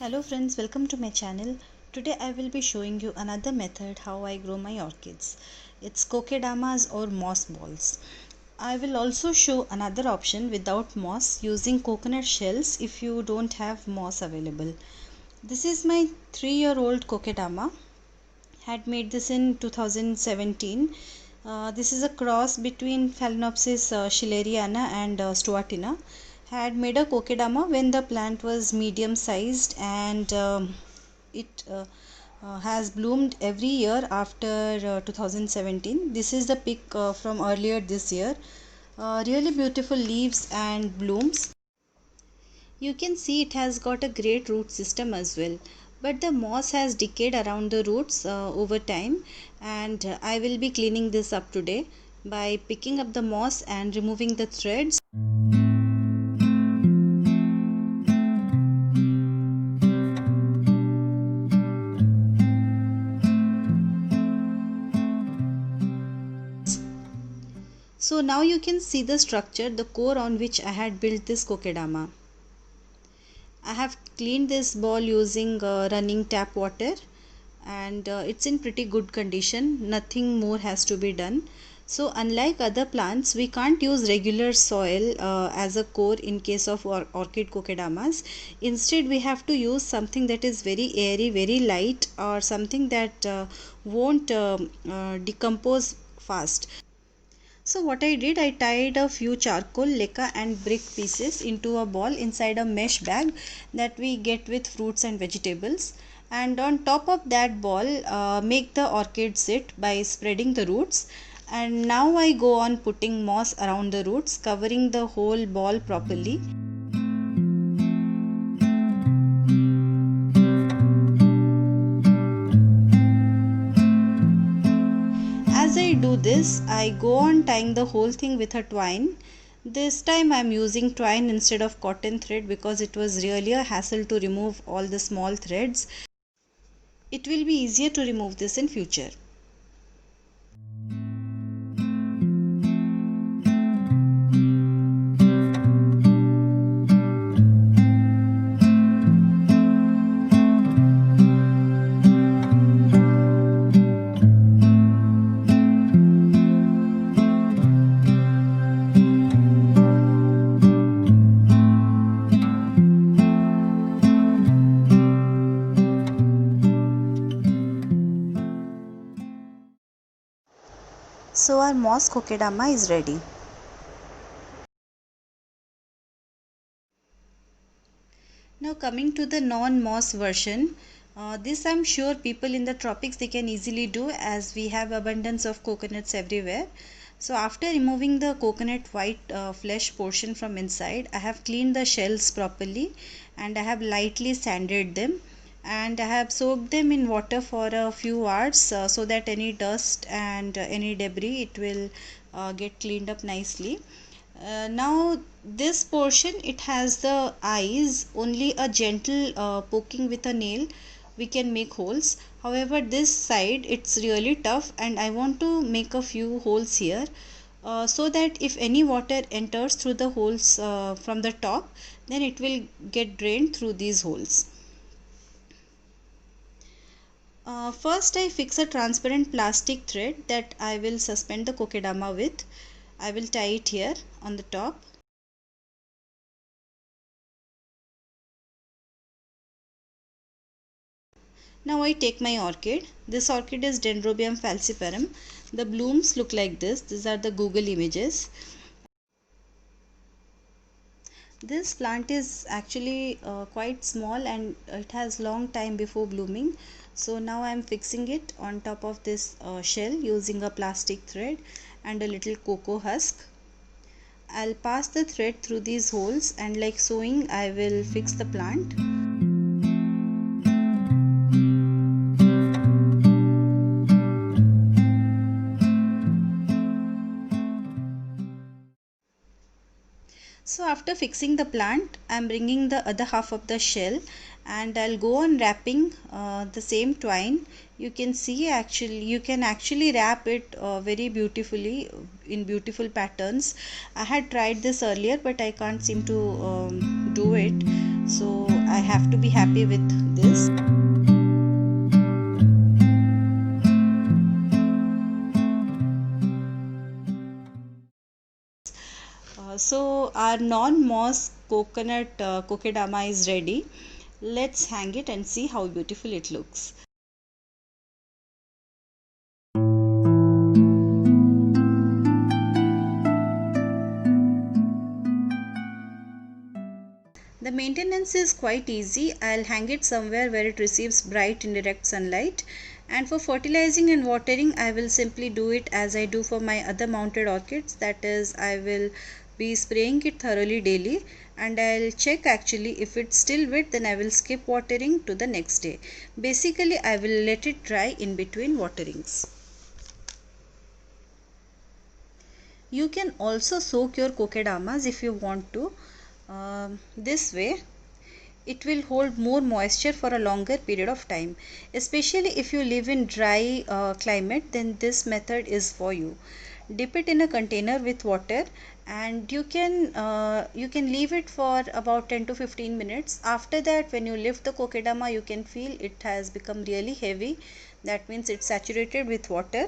Hello friends, welcome to my channel. Today I will be showing you another method how I grow my orchids. It's kokedamas or moss balls. I will also show another option without moss using coconut shells if you don't have moss available. This is my 3-year-old kokedama. Had made this in 2017. This is a cross between Phalaenopsis schilleriana and Stuartina. Had made a kokedama when the plant was medium sized, and it has bloomed every year after 2017. This is the pic from earlier this year. Really beautiful leaves and blooms. You can see it has got a great root system as well, but the moss has decayed around the roots over time, and I will be cleaning this up today by picking up the moss and removing the threads. So now you can see the structure, the core on which I had built this kokedama. I have cleaned this ball using running tap water, and it's in pretty good condition. Nothing more has to be done. So unlike other plants, we can't use regular soil as a core in case of orchid kokedamas. Instead, we have to use something that is very airy, very light, or something that won't decompose fast. So what I did, I tied a few charcoal, leca and brick pieces into a ball inside a mesh bag that we get with fruits and vegetables. And on top of that ball, make the orchid sit by spreading the roots. And now I go on putting moss around the roots, covering the whole ball properly. As I do this, I go on tying the whole thing with a twine. This time I am using twine instead of cotton thread because it was really a hassle to remove all the small threads. It will be easier to remove this in future. So our moss kokedama is ready. Now coming to the non-moss version, this I'm sure people in the tropics they can easily do as we have abundance of coconuts everywhere. So after removing the coconut white flesh portion from inside, I have cleaned the shells properly and I have lightly sanded them, and I have soaked them in water for a few hours so that any dust and any debris it will get cleaned up nicely. Now this portion it has the eyes, only a gentle poking with a nail we can make holes. However, this side it's really tough and I want to make a few holes here so that if any water enters through the holes from the top, then it will get drained through these holes. First I fix a transparent plastic thread that I will suspend the kokedama with. I will tie it here on the top. Now I take my orchid. This orchid is Dendrobium falciparum. The blooms look like this. These are the Google images. This plant is actually quite small and it has long time before blooming. So now I am fixing it on top of this shell using a plastic thread and a little cocoa husk. I'll pass the thread through these holes and like sewing I will fix the plant. So after fixing the plant, I am bringing the other half of the shell and I'll go on wrapping the same twine. You can see you can actually wrap it very beautifully in beautiful patterns. I had tried this earlier but I can't seem to do it. So I have to be happy with this. So our non-moss coconut kokedama is ready. Let's hang it and see how beautiful it looks. The maintenance is quite easy. I'll hang it somewhere where it receives bright indirect sunlight. And for fertilizing and watering, I will simply do it as I do for my other mounted orchids. That is, I will be spraying it thoroughly daily, and I'll check actually if it's still wet, then I will skip watering to the next day. Basically, I will let it dry in between waterings. You can also soak your kokedamas if you want to. This way it will hold more moisture for a longer period of time, especially if you live in dry climate. Then this method is for you. Dip it in a container with water, and you can leave it for about 10 to 15 minutes. After that, when you lift the kokedama, you can feel it has become really heavy. That means it's saturated with water.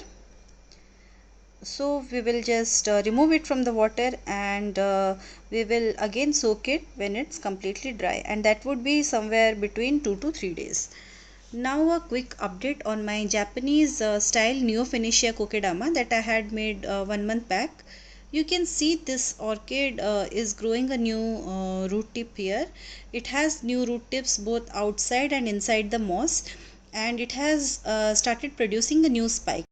So we will just remove it from the water, and we will again soak it when it's completely dry, and that would be somewhere between 2 to 3 days. Now a quick update on my Japanese style Neophanesia kokedama that I had made 1 month back. You can see this orchid is growing a new root tip here. It has new root tips both outside and inside the moss, and it has started producing a new spike.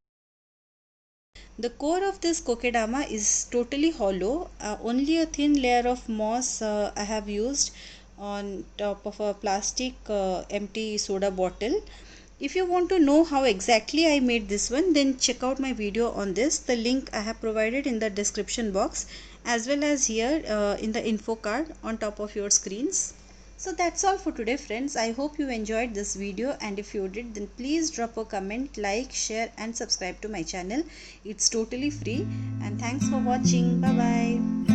The core of this kokedama is totally hollow. Only a thin layer of moss I have used on top of a plastic empty soda bottle. If you want to know how exactly I made this one, then check out my video on this. The link I have provided in the description box, as well as here in the info card on top of your screens. So that's all for today, friends. I hope you enjoyed this video, and if you did, then please drop a comment, like, share and subscribe to my channel. It's totally free, and thanks for watching. Bye bye.